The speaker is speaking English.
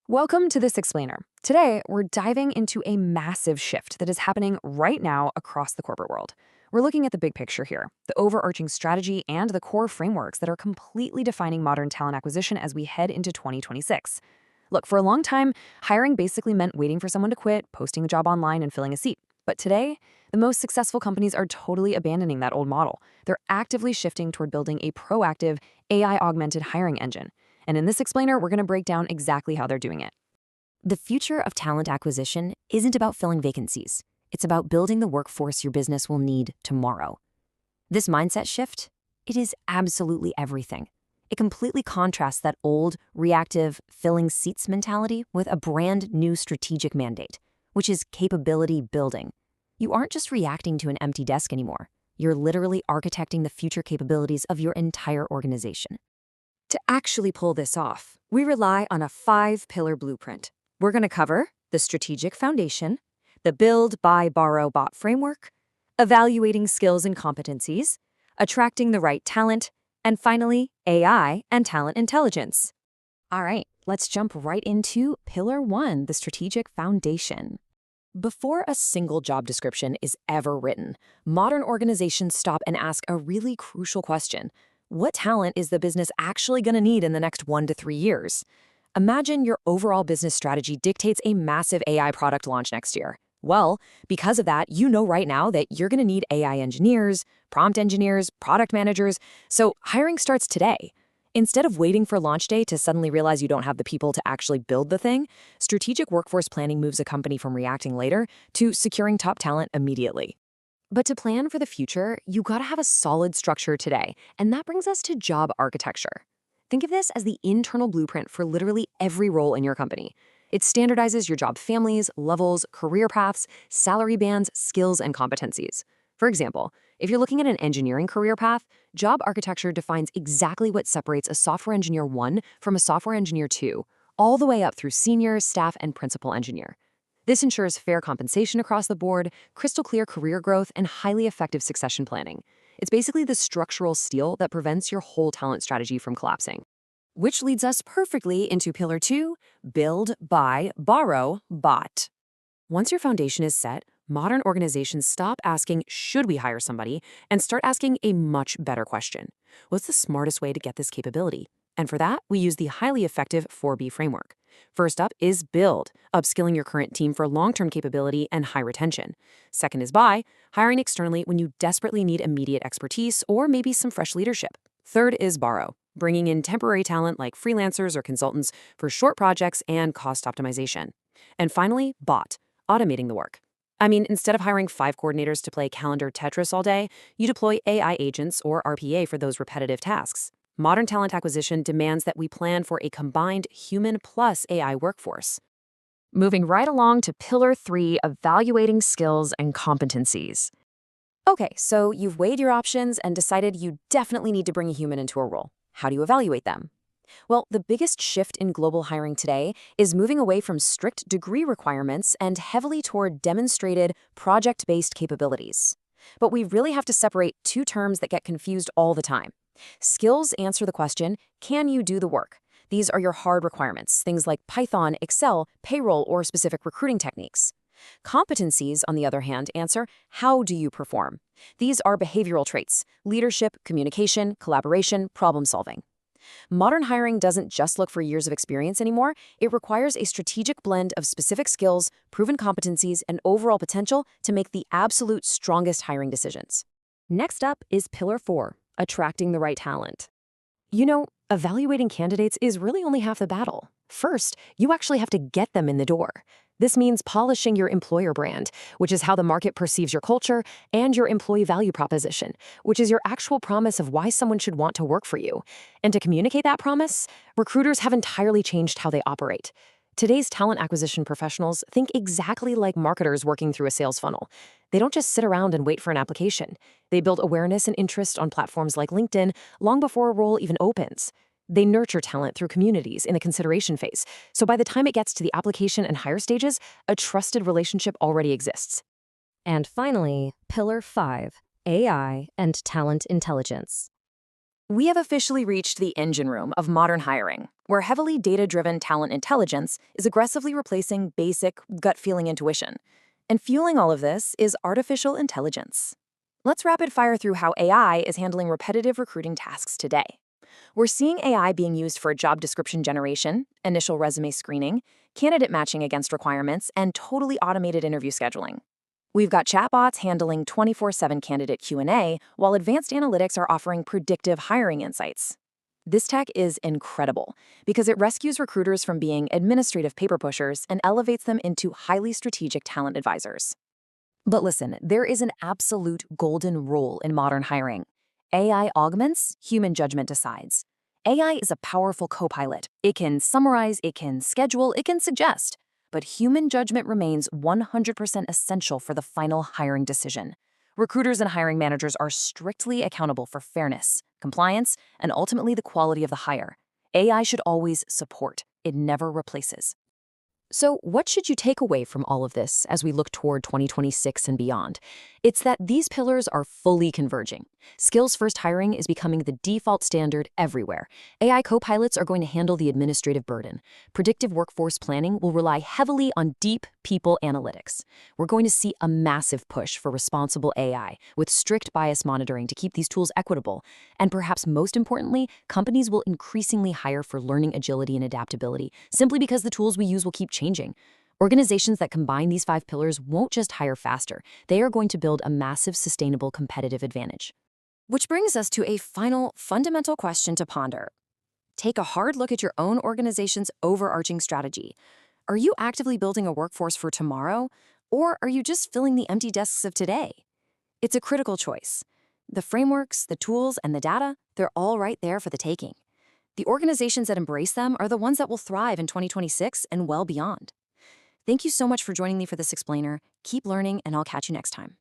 Welcome to this explainer. Today, we're diving into a massive shift that is happening right now across the corporate world. We're looking at the big picture here, the overarching strategy and the core frameworks that are completely defining modern talent acquisition as we head into 2026. Look, for a long time, hiring basically meant waiting for someone to quit, posting a job online, and filling a seat. But today, the most successful companies are totally abandoning that old model. They're actively shifting toward building a proactive, AI-augmented hiring engine. And in this explainer, we're going to break down exactly how they're doing it. The future of talent acquisition isn't about filling vacancies. It's about building the workforce your business will need tomorrow. This mindset shift, it is absolutely everything. It completely contrasts that old, reactive, filling seats mentality with a brand new strategic mandate, which is capability building. You aren't just reacting to an empty desk anymore. You're literally architecting the future capabilities of your entire organization. To actually pull this off, we rely on a 5-pillar blueprint. We're going to cover the strategic foundation, the build, buy, borrow, bot framework, evaluating skills and competencies, attracting the right talent, and finally, AI and talent intelligence. All right, let's jump right into Pillar 1, the strategic foundation. Before a single job description is ever written, modern organizations stop and ask a really crucial question. What talent is the business actually going to need in the next 1 to 3 years? Imagine your overall business strategy dictates a massive AI product launch next year. Well, because of that, you know right now that you're going to need AI engineers, prompt engineers, product managers, so hiring starts today. Instead of waiting for launch day to suddenly realize you don't have the people to actually build the thing, strategic workforce planning moves a company from reacting later to securing top talent immediately. But to plan for the future, you gotta have a solid structure today, and that brings us to job architecture. Think of this as the internal blueprint for literally every role in your company. It standardizes your job families, levels, career paths, salary bands, skills, and competencies. For example, if you're looking at an engineering career path, job architecture defines exactly what separates a software engineer 1 from a software engineer 2, all the way up through senior, staff, and principal engineer. This ensures fair compensation across the board, crystal clear career growth, and highly effective succession planning. It's basically the structural steel that prevents your whole talent strategy from collapsing. Which leads us perfectly into Pillar 2, build, buy, borrow, bot. Once your foundation is set, modern organizations stop asking, should we hire somebody, and start asking a much better question. What's the smartest way to get this capability? And for that, we use the highly effective 4B framework. First up is build, upskilling your current team for long-term capability and high retention. Second is buy, hiring externally when you desperately need immediate expertise or maybe some fresh leadership. Third is borrow, bringing in temporary talent like freelancers or consultants for short projects and cost optimization. And finally, bot, automating the work. I mean, instead of hiring 5 coordinators to play calendar Tetris all day, you deploy AI agents or RPA for those repetitive tasks. Modern talent acquisition demands that we plan for a combined human plus AI workforce. Moving right along to Pillar 3, evaluating skills and competencies. Okay, so you've weighed your options and decided you definitely need to bring a human into a role. How do you evaluate them? Well, the biggest shift in global hiring today is moving away from strict degree requirements and heavily toward demonstrated, project-based capabilities. But we really have to separate 2 terms that get confused all the time. Skills answer the question, can you do the work? These are your hard requirements, things like Python, Excel, payroll, or specific recruiting techniques. Competencies, on the other hand, answer, how do you perform? These are behavioral traits, leadership, communication, collaboration, problem solving. Modern hiring doesn't just look for years of experience anymore. It requires a strategic blend of specific skills, proven competencies, and overall potential to make the absolute strongest hiring decisions. Next up is Pillar 4, attracting the right talent. You know, evaluating candidates is really only half the battle. First, you actually have to get them in the door. This means polishing your employer brand, which is how the market perceives your culture, and your employee value proposition, which is your actual promise of why someone should want to work for you. And to communicate that promise, recruiters have entirely changed how they operate. Today's talent acquisition professionals think exactly like marketers working through a sales funnel. They don't just sit around and wait for an application. They build awareness and interest on platforms like LinkedIn long before a role even opens. They nurture talent through communities in the consideration phase, so by the time it gets to the application and hire stages, a trusted relationship already exists. And finally, Pillar 5, AI and talent intelligence. We have officially reached the engine room of modern hiring. where heavily data-driven talent intelligence is aggressively replacing basic gut-feeling intuition. And fueling all of this is artificial intelligence. Let's rapid fire through how AI is handling repetitive recruiting tasks today. We're seeing AI being used for job description generation, initial resume screening, candidate matching against requirements, and totally automated interview scheduling. We've got chatbots handling 24/7 candidate Q&A, while advanced analytics are offering predictive hiring insights. This tech is incredible because it rescues recruiters from being administrative paper pushers and elevates them into highly strategic talent advisors. But listen, there is an absolute golden rule in modern hiring. AI augments, human judgment decides. AI is a powerful co-pilot. It can summarize, it can schedule, it can suggest. But human judgment remains 100% essential for the final hiring decision. Recruiters and hiring managers are strictly accountable for fairness, compliance, and ultimately the quality of the hire. AI should always support. It never replaces. So, what should you take away from all of this as we look toward 2026 and beyond? It's that these pillars are fully converging. Skills-first hiring is becoming the default standard everywhere. AI co-pilots are going to handle the administrative burden. Predictive workforce planning will rely heavily on deep people analytics. We're going to see a massive push for responsible AI with strict bias monitoring to keep these tools equitable. And perhaps most importantly, companies will increasingly hire for learning agility and adaptability, simply because the tools we use will keep changing. Organizations that combine these 5 pillars won't just hire faster, they are going to build a massive, sustainable competitive advantage. Which brings us to a final, fundamental question to ponder. Take a hard look at your own organization's overarching strategy. Are you actively building a workforce for tomorrow, or are you just filling the empty desks of today? It's a critical choice. The frameworks, the tools, and the data, they're all right there for the taking. The organizations that embrace them are the ones that will thrive in 2026 and well beyond. Thank you so much for joining me for this explainer. Keep learning, and I'll catch you next time.